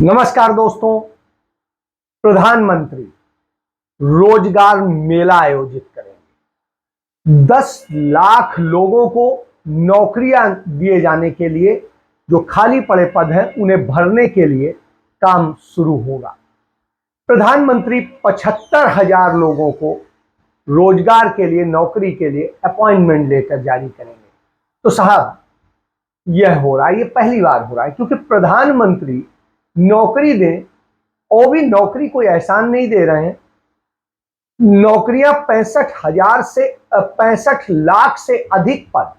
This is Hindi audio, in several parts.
नमस्कार दोस्तों। प्रधानमंत्री रोजगार मेला आयोजित करेंगे। 10 लाख लोगों को नौकरियां दिए जाने के लिए जो खाली पड़े पद हैं उन्हें भरने के लिए काम शुरू होगा। प्रधानमंत्री 75,000 लोगों को रोजगार के लिए, नौकरी के लिए अपॉइंटमेंट लेटर जारी करेंगे। तो साहब, यह हो रहा है, ये पहली बार हो रहा है, क्योंकि प्रधानमंत्री नौकरी दें, और भी नौकरी कोई एहसान नहीं दे रहे हैं। नौकरियां 65,000 से 65 लाख से अधिक पद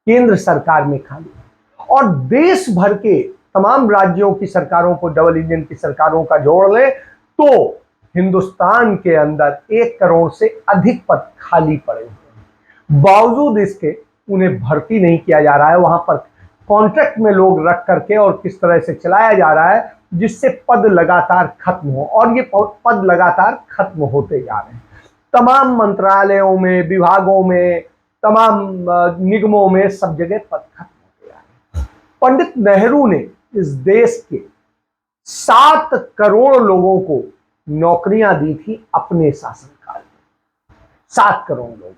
केंद्र सरकार में खाली है, और देश भर के तमाम राज्यों की सरकारों को, डबल इंजन की सरकारों का जोड़ ले तो हिंदुस्तान के अंदर 1 करोड़ से अधिक पद खाली पड़े हुए हैं। बावजूद इसके उन्हें भर्ती नहीं किया जा रहा है। वहां पर कॉन्ट्रैक्ट में लोग रख करके और किस तरह से चलाया जा रहा है, जिससे पद लगातार खत्म हो, और ये पद लगातार खत्म होते जा रहे हैं। तमाम मंत्रालयों में, विभागों में, तमाम निगमों में, सब जगह पद खत्म होते जा रहे हैं। पंडित नेहरू ने इस देश के 7 करोड़ लोगों को नौकरियां दी थी अपने शासनकाल में। 7 करोड़ लोगों।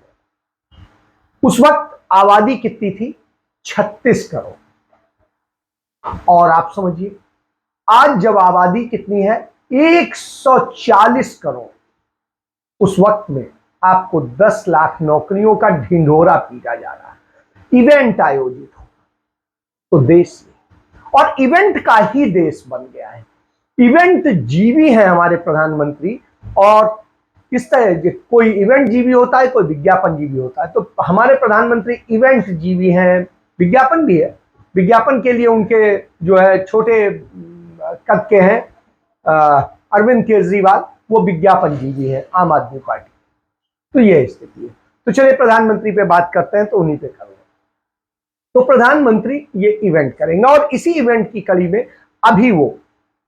उस वक्त आबादी कितनी थी? 36 करोड़। और आप समझिए आज जब आबादी कितनी है? 140 करोड़। उस वक्त में आपको 10 लाख नौकरियों का ढिंढोरा पीटा जा रहा है। इवेंट आयोजित हो तो देश में, और इवेंट का ही देश बन गया है। इवेंट जीवी है हमारे प्रधानमंत्री, और इस तरह कोई इवेंट जीवी होता है, कोई विज्ञापन जीवी होता है। तो हमारे प्रधानमंत्री इवेंट जीवी हैं, विज्ञापन भी है। विज्ञापन के लिए उनके जो है छोटे कद के हैं अरविंद केजरीवाल, वो विज्ञापन जीवी है आम आदमी पार्टी। तो ये स्थिति है। तो चलिए प्रधानमंत्री पे बात करते हैं, तो उन्हीं पे करूंगा। तो प्रधानमंत्री ये इवेंट करेंगे, और इसी इवेंट की कड़ी में अभी वो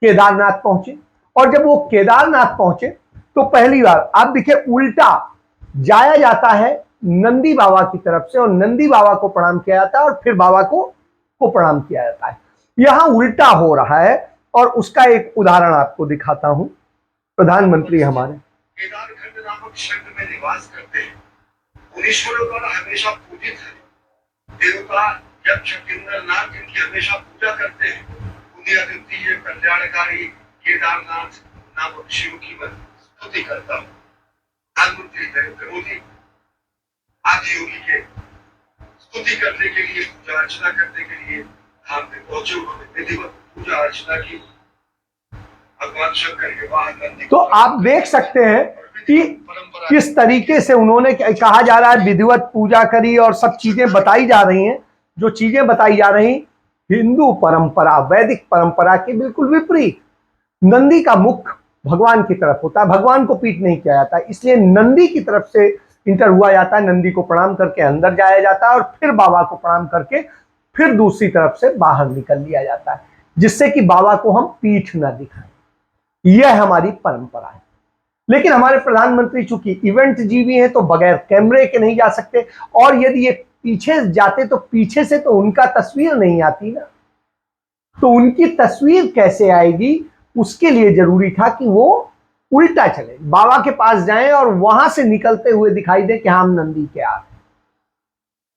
केदारनाथ पहुंचे। और जब वो केदारनाथ पहुंचे तो पहली बार आप देखिए, उल्टा जाया जाता है नंदी बाबा की तरफ से, और नंदी बाबा को प्रणाम किया जाता है, और फिर बाबा को प्रणाम किया जाता है। यहां उल्टा हो रहा है, और उसका एक उदाहरण आपको दिखाता हूं। प्रधानमंत्री हमारे केदारखंड नामक क्षेत्र में निवास करते हैं। मुनीश्वरों द्वारा हमेशा पूजित है। देवता यक्ष किन्नर नाग इनकी हमेशा पूजा करते हैं। पुण्य अद्वितीय कल्याणकारी केदारनाथ नामक शिव की मैं स्तुति करता हूँ। प्रधानमंत्री नरेंद्र मोदी आदि योगी के स्तुति करने के लिए, पूजा अर्चना करने के लिए धाम में पहुंचे। उन्होंने विधिवत पूजा अर्चना की। भगवान शंकर के वाहन नंदी। तो आप देख सकते हैं कि किस तरीके से उन्होंने, कहा जा रहा है विधिवत पूजा करी, और सब चीजें बताई जा रही हैं। जो चीजें बताई जा रही हिंदू परंपरा, वैदिक परंपरा के बिल्कुल विपरीत। नंदी का मुख भगवान की तरफ होता है, भगवान को पीठ नहीं किया जाता, इसलिए नंदी की तरफ से इंटर हुआ जाता है। नंदी को प्रणाम करके अंदर जाया जाता है, और फिर बाबा को प्रणाम करके फिर दूसरी तरफ से बाहर निकल लिया जाता है, जिससे कि बाबा को हम पीठ न दिखाएं। यह हमारी परंपरा है। लेकिन हमारे प्रधानमंत्री चूंकि इवेंट जीवी हैं, तो बगैर कैमरे के नहीं जा सकते, और यदि ये पीछे जाते तो पीछे से तो उनका तस्वीर नहीं आती ना। तो उनकी तस्वीर कैसे आएगी, उसके लिए जरूरी था कि वो उल्टा चले, बाबा के पास जाएं, और वहां से निकलते हुए दिखाई दे कि हम नंदी के आ रहे।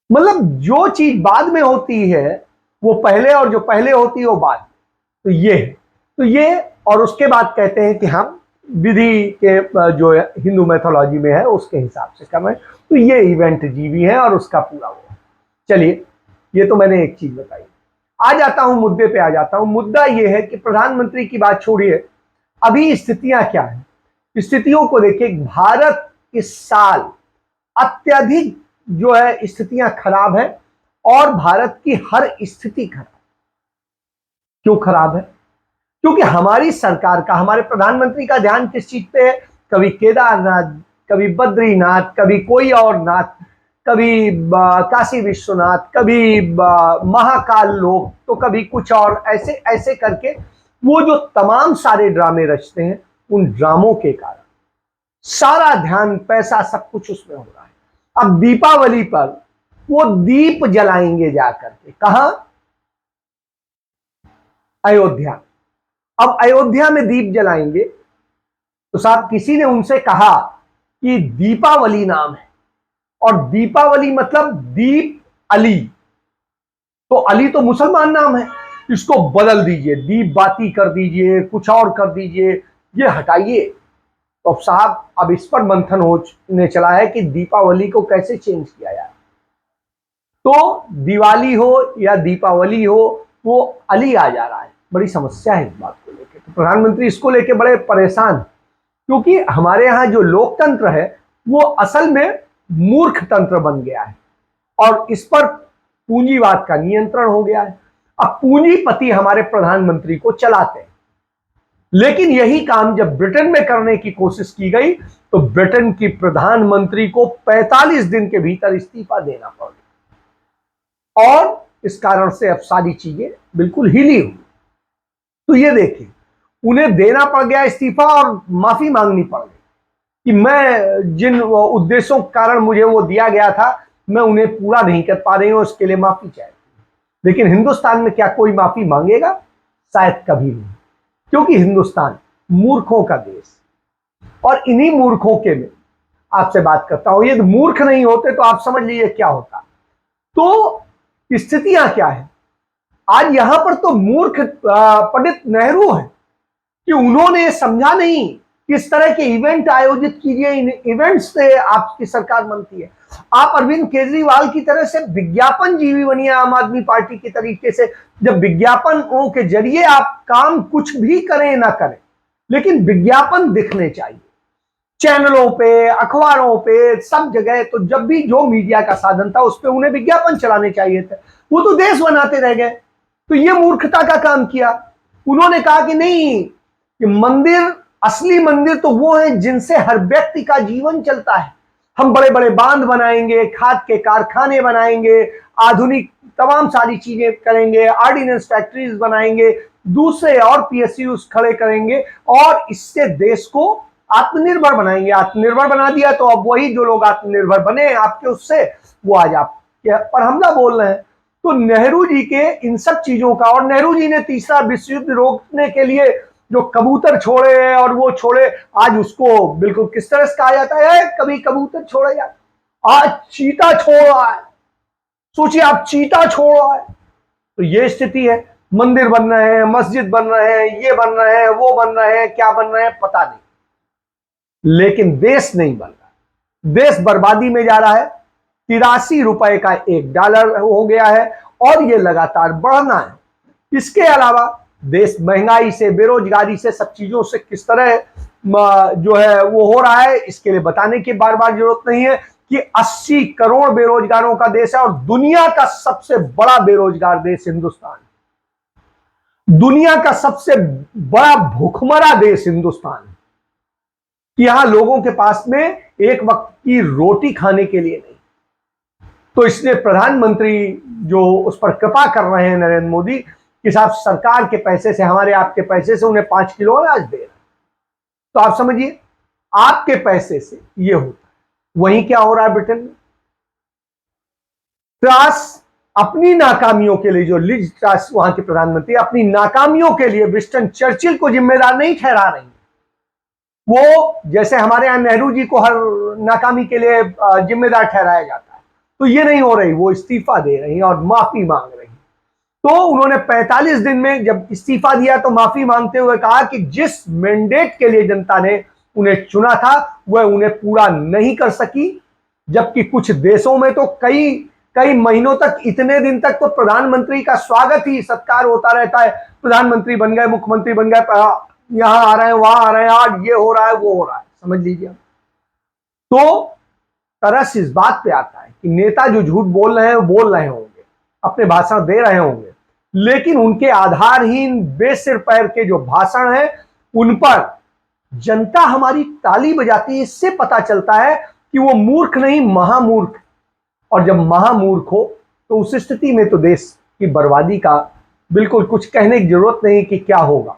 मतलब जो चीज बाद में होती है वो पहले, और जो पहले होती है वो बाद। तो ये है। तो ये, और उसके बाद कहते हैं कि हम विधि के जो हिंदू मैथोलॉजी में है उसके हिसाब से कर रहे हैं। तो ये इवेंट जीवी है, और उसका पूरा वो। चलिए, ये तो मैंने एक चीज बताई। आ जाता हूं मुद्दे पे, आ जाता हूं। मुद्दा ये है कि प्रधानमंत्री की बात छोड़िए, अभी स्थितियां क्या है। स्थितियों को देखिए। भारत इस साल अत्यधिक जो है स्थितियां खराब है, और भारत की हर स्थिति खराब। क्यों खराब है? क्योंकि हमारी सरकार का, हमारे प्रधानमंत्री का ध्यान किस चीज पे है? कभी केदारनाथ, कभी बद्रीनाथ, कभी कोई और नाथ, कभी काशी विश्वनाथ, कभी महाकाल लोक, तो कभी कुछ और, ऐसे ऐसे करके वो जो तमाम सारे ड्रामे रचते हैं, उन ड्रामों के कारण सारा ध्यान, पैसा, सब कुछ उसमें हो रहा है। अब दीपावली पर वो दीप जलाएंगे जाकर के, कहां? अयोध्या। अब अयोध्या में दीप जलाएंगे तो साहब किसी ने उनसे कहा कि दीपावली नाम है, और दीपावली मतलब दीप अली, तो अली तो मुसलमान नाम है, इसको बदल दीजिए, दीप बाती कर दीजिए, कुछ और कर दीजिए, ये हटाइए। तो अब साहब अब इस पर मंथन होने चला है कि दीपावली को कैसे चेंज किया जाए। तो दिवाली हो या दीपावली हो, वो अली आ जा रहा है। बड़ी समस्या है इस बात को लेकर। तो प्रधानमंत्री इसको लेकर बड़े परेशान, क्योंकि हमारे यहाँ जो लोकतंत्र है वो असल में मूर्ख तंत्र बन गया है, और इस पर पूंजीवाद का नियंत्रण हो गया है। अब पूंजीपति हमारे प्रधानमंत्री को चलाते हैं, लेकिन यही काम जब ब्रिटेन में करने की कोशिश की गई तो ब्रिटेन की प्रधानमंत्री को 45 दिन के भीतर इस्तीफा देना पड़ गया, और इस कारण से अब सारी चीजें बिल्कुल हिली हुई। तो ये देखिए, उन्हें देना पड़ गया इस्तीफा और माफी मांगनी पड़ गई कि मैं जिन उद्देश्यों के कारण मुझे वो दिया गया था मैं उन्हें पूरा नहीं कर पा रही हूं, उसके लिए माफी चाहिए। लेकिन हिंदुस्तान में क्या कोई माफी मांगेगा? शायद कभी नहीं, क्योंकि हिंदुस्तान मूर्खों का देश, और इन्हीं मूर्खों के में आपसे बात करता हूं। यदि मूर्ख नहीं होते तो आप समझ लीजिए क्या होता। तो स्थितियां क्या है आज यहां पर? तो मूर्ख पंडित नेहरू है कि उन्होंने समझा नहीं किस तरह के इवेंट आयोजित कीजिए, इन इवेंट्स से आपकी सरकार बनती है। आप अरविंद केजरीवाल की तरह से विज्ञापन जीवी बनिए आम आदमी पार्टी के तरीके से। जब विज्ञापनों के जरिए आप काम कुछ भी करें ना करें, लेकिन विज्ञापन दिखने चाहिए चैनलों पे, अखबारों पे, सब जगह। तो जब भी जो मीडिया का साधन था उस पर उन्हें विज्ञापन चलाने चाहिए थे, वो तो देश बनाते रह गए। तो ये मूर्खता का काम किया। उन्होंने कहा कि नहीं, कि मंदिर, असली मंदिर तो वो है जिनसे हर व्यक्ति का जीवन चलता है। हम बड़े बड़े बांध बनाएंगे, खाद के कारखाने बनाएंगे, आधुनिक तमाम सारी चीजें करेंगे, ऑर्डिनेंस फैक्ट्रीज बनाएंगे, दूसरे और पीएसयूज खड़े करेंगे, और इससे देश को आत्मनिर्भर बनाएंगे। आत्मनिर्भर बना दिया तो अब वही जो लोग आत्मनिर्भर बने आपके उससे, वो आज आप पर हमला बोल रहे हैं। तो नेहरू जी के इन सब चीजों का, और नेहरू जी ने तीसरा विश्व युद्ध रोकने के लिए जो कबूतर छोड़े और वो छोड़े, आज उसको बिल्कुल किस तरह से कहा जाता है, कभी कबूतर छोड़े जाए, आज चीता छोड़ रहा है। सोचिए, आप चीता छोड़ रहा है। तो ये स्थिति है। मंदिर बन रहे हैं, मस्जिद बन रहे हैं, ये बन रहे हैं, वो बन रहे हैं, क्या बन रहे हैं पता नहीं, लेकिन देश नहीं बन रहा। देश बर्बादी में जा रहा है। 83 रुपए का $1 हो गया है, और ये लगातार बढ़ना है। इसके अलावा देश महंगाई से, बेरोजगारी से, सब चीजों से किस तरह जो है वो हो रहा है, इसके लिए बताने की बार बार जरूरत नहीं है कि 80 करोड़ बेरोजगारों का देश है, और दुनिया का सबसे बड़ा बेरोजगार देश हिंदुस्तान, दुनिया का सबसे बड़ा भूखमरा देश हिंदुस्तान। यहां लोगों के पास में एक वक्त की रोटी खाने के लिए नहीं। तो इसलिए प्रधानमंत्री जो उस पर कृपा कर रहे हैं नरेंद्र मोदी कि साहब सरकार के पैसे से, हमारे आपके पैसे से उन्हें 5 किलो अनाज दे रहे। तो आप समझिए, आपके पैसे से ये होता है। वहीं क्या हो रहा है ब्रिटेन में? ट्रास अपनी नाकामियों के लिए, जो लिज ट्रास वहां के प्रधानमंत्री, अपनी नाकामियों के लिए विंस्टन चर्चिल को जिम्मेदार नहीं ठहरा रही। वो जैसे हमारे यहां नेहरू जी को हर नाकामी के लिए जिम्मेदार ठहराया जाता है, तो ये नहीं हो रही। वो इस्तीफा दे रही और माफी मांग रही। तो उन्होंने 45 दिन में जब इस्तीफा दिया तो माफी मांगते हुए कहा कि जिस मैंडेट के लिए जनता ने उन्हें चुना था वह उन्हें पूरा नहीं कर सकी। जबकि कुछ देशों में तो कई महीनों तक, इतने दिन तक तो प्रधानमंत्री का स्वागत ही, सत्कार होता रहता है। प्रधानमंत्री बन गए, मुख्यमंत्री बन गए, यहां आ रहे हैं, वहां आ रहे हैं, आज ये हो रहा है, वो हो रहा है, समझ लीजिए। तो तरस इस बात पे आता है कि नेता जो झूठ बोल रहे हैं वो बोल रहे होंगे, अपने भाषण दे रहे होंगे, लेकिन उनके आधारहीन बेसिर पैर के जो भाषण हैं उन पर जनता हमारी ताली बजाती है। इससे पता चलता है कि वो मूर्ख नहीं, महामूर्ख। और जब महामूर्ख हो तो उस स्थिति में तो देश की बर्बादी का बिल्कुल कुछ कहने की जरूरत नहीं कि क्या होगा।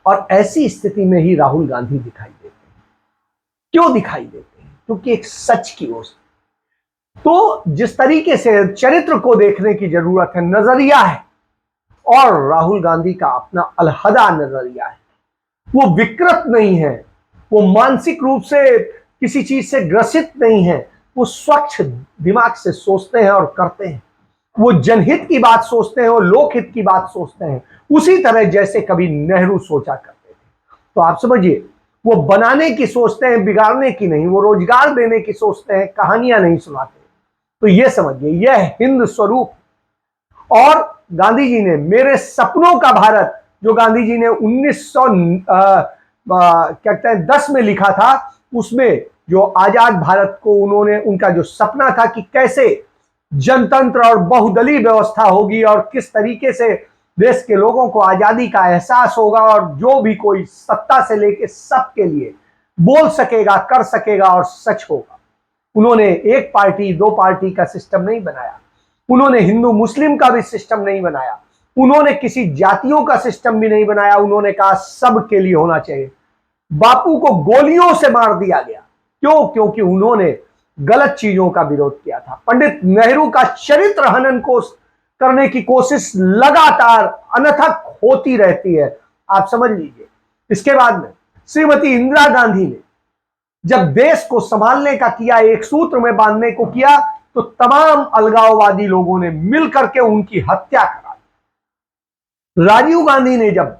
और ऐसी स्थिति में ही राहुल गांधी दिखाई देते हैं। क्यों दिखाई देते हैं? क्योंकि एक सच की ओर। तो जिस तरीके से चरित्र को देखने की जरूरत है, नजरिया है, और राहुल गांधी का अपना अलहदा नजरिया है। वो विकृत नहीं है, वो मानसिक रूप से किसी चीज से ग्रसित नहीं है, वो स्वच्छ दिमाग से सोचते हैं और करते हैं। वो जनहित की बात सोचते हैं और लोकहित की बात सोचते हैं, उसी तरह जैसे कभी नेहरू सोचा करते थे। तो आप समझिए, वो बनाने की सोचते हैं, बिगाड़ने की नहीं। वो रोजगार देने की सोचते हैं, कहानियां नहीं सुनाते। तो ये समझिए, यह हिंद स्वरूप। और गांधी जी ने मेरे सपनों का भारत, जो गांधी जी ने 1910 में लिखा था, उसमें जो आजाद भारत को उन्होंने, उनका जो सपना था कि कैसे जनतंत्र और बहुदलीय व्यवस्था होगी और किस तरीके से देश के लोगों को आजादी का एहसास होगा और जो भी कोई सत्ता से लेके सबके लिए बोल सकेगा, कर सकेगा और सच होगा। उन्होंने एक पार्टी दो पार्टी का सिस्टम नहीं बनाया, उन्होंने हिंदू मुस्लिम का भी सिस्टम नहीं बनाया, उन्होंने किसी जातियों का सिस्टम भी नहीं बनाया। उन्होंने कहा सबके लिए होना चाहिए। बापू को गोलियों से मार दिया गया, क्यों? क्योंकि उन्होंने गलत चीजों का विरोध किया था। पंडित नेहरू का चरित्र हनन को करने की कोशिश लगातार अनथक होती रहती है, आप समझ लीजिए। इसके बाद में श्रीमती इंदिरा गांधी ने जब देश को संभालने का किया, एक सूत्र में बांधने को किया, तो तमाम अलगाववादी लोगों ने मिलकर के उनकी हत्या करा दी। राजीव गांधी ने जब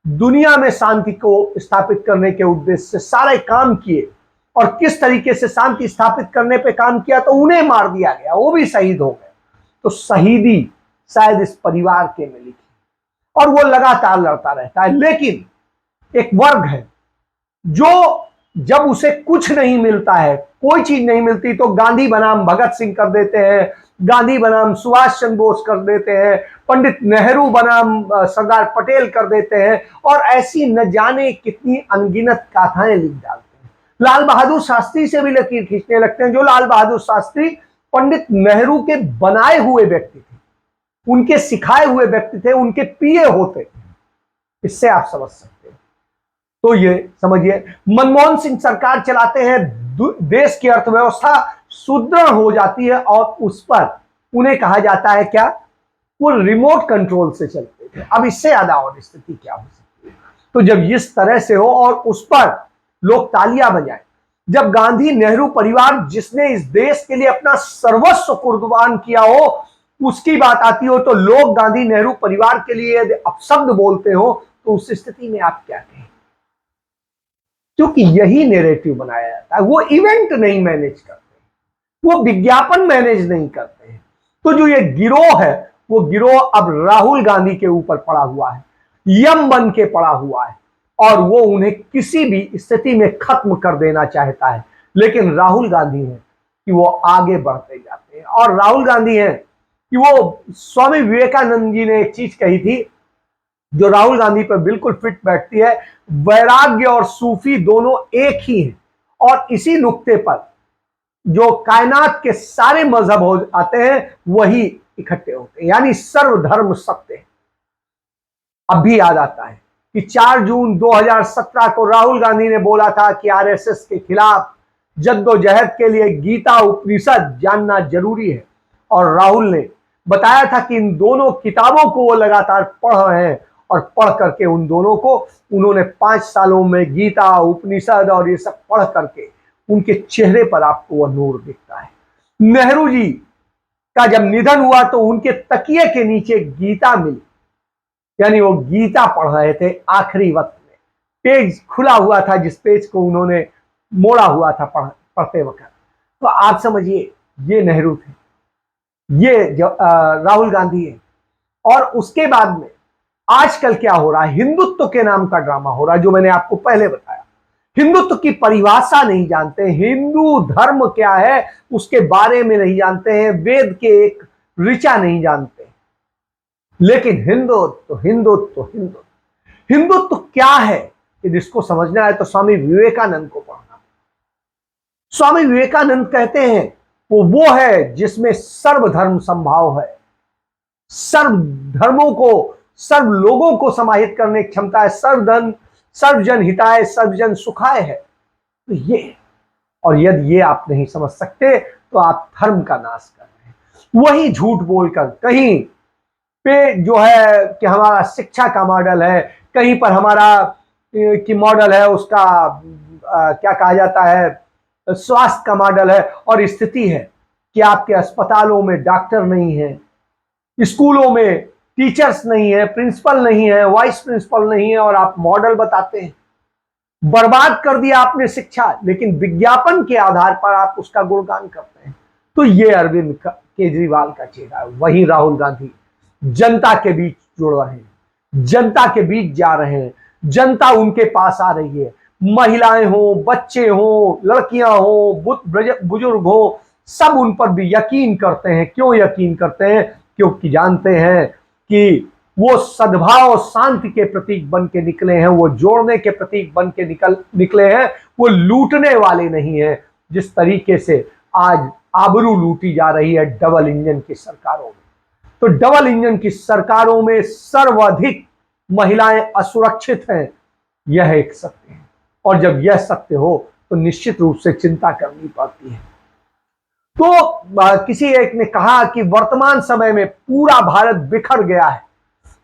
दुनिया में शांति को स्थापित करने के उद्देश्य से सारे काम किए और किस तरीके से शांति स्थापित करने पे काम किया, तो उन्हें मार दिया गया, वो भी शहीद हो गए। तो शहीदी शायद इस परिवार के में लिखी, और वो लगातार लड़ता रहता है। लेकिन एक वर्ग है जो जब उसे कुछ नहीं मिलता है, कोई चीज नहीं मिलती, तो गांधी बनाम भगत सिंह कर देते हैं, गांधी बनाम सुभाष चंद्र बोस कर देते हैं, पंडित नेहरू बनाम सरदार पटेल कर देते हैं, और ऐसी न जाने कितनी अनगिनत गाथाएं लिख डालते हैं। लाल बहादुर शास्त्री से भी लकीर खींचने लगते हैं, जो लाल बहादुर शास्त्री पंडित नेहरू के बनाए हुए व्यक्ति थे, उनके सिखाए हुए व्यक्ति थे, उनके पिए होते थे। इससे आप समझ सकते हैं। तो ये समझिए, मनमोहन सिंह सरकार चलाते हैं, देश की अर्थव्यवस्था सुदृढ़ हो जाती है, और उस पर उन्हें कहा जाता है क्या? वो रिमोट कंट्रोल से चलते थे। अब इससे ज्यादा और स्थिति क्या हो सकती है? तो जब इस तरह से हो और उस पर लोग तालियां बजाएं, जब गांधी नेहरू परिवार जिसने इस देश के लिए अपना सर्वस्व कुर्बान किया हो, उसकी बात आती हो, तो लोग गांधी नेहरू परिवार के लिए यदि अपशब्द बोलते हो, तो उस स्थिति में आप क्या कहें? क्योंकि यही नैरेटिव बनाया जाता है। वो इवेंट नहीं मैनेज करते, वो विज्ञापन मैनेज नहीं करते हैं। तो जो ये गिरोह है, वो गिरोह अब राहुल गांधी के ऊपर पड़ा हुआ है, यम बन के पड़ा हुआ है, और वो उन्हें किसी भी स्थिति में खत्म कर देना चाहता है। लेकिन राहुल गांधी है कि वो आगे बढ़ते जाते हैं, और राहुल गांधी है कि वो, स्वामी विवेकानंद जी ने एक चीज कही थी जो राहुल गांधी पर बिल्कुल फिट बैठती है, वैराग्य और सूफी दोनों एक ही हैं, और इसी नुक्ते पर जो कायनात के सारे मजहब हो आते हैं वही इकट्ठे होते हैं, यानी सर्वधर्म सत्य। अब भी याद आता है कि 4 जून 2017 को राहुल गांधी ने बोला था कि आरएसएस के खिलाफ जद्दोजहद के लिए गीता उपनिषद जानना जरूरी है, और राहुल ने बताया था कि इन दोनों किताबों को वो लगातार पढ़ रहे हैं, और पढ़ करके उन दोनों को उन्होंने 5 सालों में गीता उपनिषद और ये सब पढ़ करके उनके चेहरे पर आपको वह नूर दिखता है। नेहरू जी का जब निधन हुआ तो उनके तकिए के नीचे गीता मिली, यानी वो गीता पढ़ रहे थे आखिरी वक्त में। पेज खुला हुआ था जिस पेज को उन्होंने मोड़ा हुआ था पढ़ते वक्त। तो आप समझिए, ये नेहरू थे, ये राहुल गांधी है। और उसके बाद में आजकल क्या हो रहा है? हिंदुत्व के नाम का ड्रामा हो रहा है, जो मैंने आपको पहले बताया। हिंदुत्व की परिभाषा नहीं जानते, हिंदू धर्म क्या है उसके बारे में नहीं जानते हैं, वेद के एक ऋचा नहीं जानते। लेकिन हिंदुत्व हिंदुत्व हिंदुत्व हिंदुत्व क्या है, यदि इसको समझना है तो स्वामी विवेकानंद को पढ़ना। स्वामी विवेकानंद कहते हैं वो है जिसमें सर्वधर्म संभाव है, सर्व धर्मों को, सर्व लोगों को समाहित करने की क्षमता है, सर्वजन हिताय सर्वजन सुखाय है। तो ये, और यदि ये आप नहीं समझ सकते तो आप धर्म का नाश कर रहे हैं। वही झूठ बोलकर कहीं पे जो है कि हमारा शिक्षा का मॉडल है, कहीं पर हमारा कि मॉडल है उसका क्या कहा जाता है, स्वास्थ्य का मॉडल है, और स्थिति है कि आपके अस्पतालों में डॉक्टर नहीं है, स्कूलों में टीचर्स नहीं है, प्रिंसिपल नहीं है, वाइस प्रिंसिपल नहीं है, और आप मॉडल बताते हैं। बर्बाद कर दिया आपने शिक्षा, लेकिन विज्ञापन के आधार पर आप उसका गुणगान करते हैं। तो ये अरविंद केजरीवाल का चेहरा है। वहीं राहुल गांधी जनता के बीच जुड़ रहे हैं, जनता के बीच जा रहे हैं, जनता उनके पास आ रही है। महिलाएं हो, बच्चे हो, लड़कियां हो, बुजुर्ग हो, सब उन पर भी यकीन करते हैं। क्यों यकीन करते हैं? क्योंकि जानते हैं कि वो सद्भाव और शांति के प्रतीक बन के निकले हैं, वो जोड़ने के प्रतीक बन के निकले हैं, वो लूटने वाले नहीं है। जिस तरीके से आज आबरू लूटी जा रही है डबल इंजन की सरकारों में, तो डबल इंजन की सरकारों में सर्वाधिक महिलाएं असुरक्षित हैं, यह एक सत्य है। और जब यह सत्य हो तो निश्चित रूप से चिंता करनी पड़ती है। तो किसी एक ने कहा कि वर्तमान समय में पूरा भारत बिखर गया है,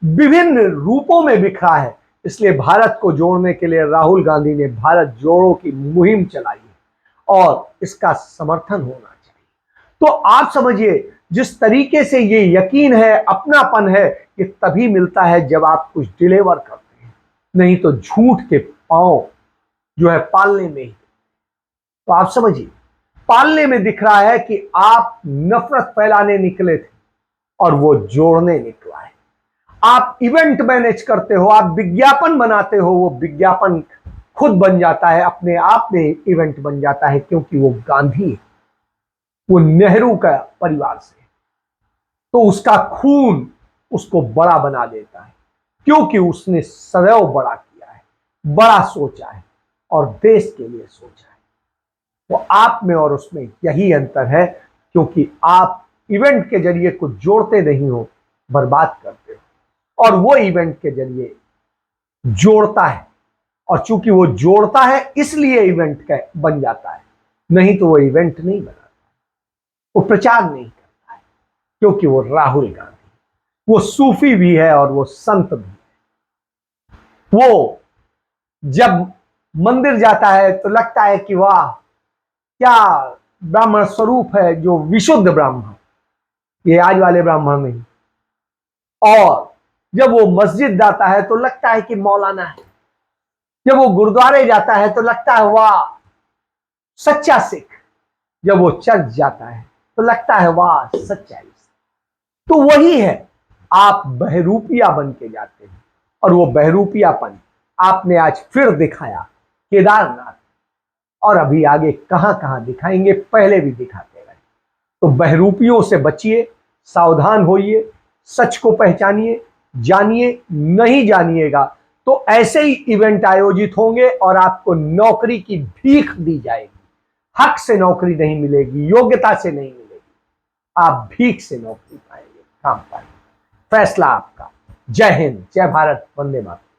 विभिन्न रूपों में बिखरा है, इसलिए भारत को जोड़ने के लिए राहुल गांधी ने भारत जोड़ो की मुहिम चलाई है और इसका समर्थन होना चाहिए। तो आप समझिए, जिस तरीके से ये यकीन है, अपनापन है, ये तभी मिलता है जब आप कुछ डिलीवर करते हैं, नहीं तो झूठ के पांव जो है पालने में ही। तो आप समझिए, पालने में दिख रहा है कि आप नफरत फैलाने निकले थे और वो जोड़ने निकला है। आप इवेंट मैनेज करते हो, आप विज्ञापन बनाते हो, वो विज्ञापन खुद बन जाता है, अपने आप में इवेंट बन जाता है, क्योंकि वो गांधी है, वो नेहरू का परिवार से, तो उसका खून उसको बड़ा बना देता है, क्योंकि उसने सदैव बड़ा किया है, बड़ा सोचा है और देश के लिए सोचा है। वो आप में और उसमें यही अंतर है, क्योंकि आप इवेंट के जरिए कुछ जोड़ते नहीं हो, बर्बाद करते हो, और वो इवेंट के जरिए जोड़ता है, और चूंकि वो जोड़ता है इसलिए इवेंट का बन जाता है, नहीं तो वो इवेंट नहीं बनाता, वो प्रचार नहीं करता है, क्योंकि वो राहुल गांधी, वो सूफी भी है और वो संत भी है। वो जब मंदिर जाता है तो लगता है कि वाह, क्या ब्राह्मण स्वरूप है, जो विशुद्ध ब्राह्मण, ये आज वाले ब्राह्मण नहीं। और जब वो मस्जिद जाता है तो लगता है कि मौलाना है, जब वो गुरुद्वारे जाता है तो लगता है वाह, सच्चा सिख, जब वो चर्च जाता है तो लगता है वाह, सच्चा ईसाई। तो वही है, आप बहरूपिया बन के जाते हैं, और वो बहरूपियापन आपने आज फिर दिखाया केदारनाथ, और अभी आगे कहां कहां दिखाएंगे, पहले भी दिखाते रहे। तो बहरूपियों से बचिए, सावधान होइए, सच को पहचानिए, जानिए, नहीं जानिएगा तो ऐसे ही इवेंट आयोजित होंगे और आपको नौकरी की भीख दी जाएगी। हक से नौकरी नहीं मिलेगी, योग्यता से नहीं मिलेगी, आप भीख से नौकरी पाएंगे, काम पाएंगे। फैसला आपका। जय हिंद, जय भारत, वंदे मातरम।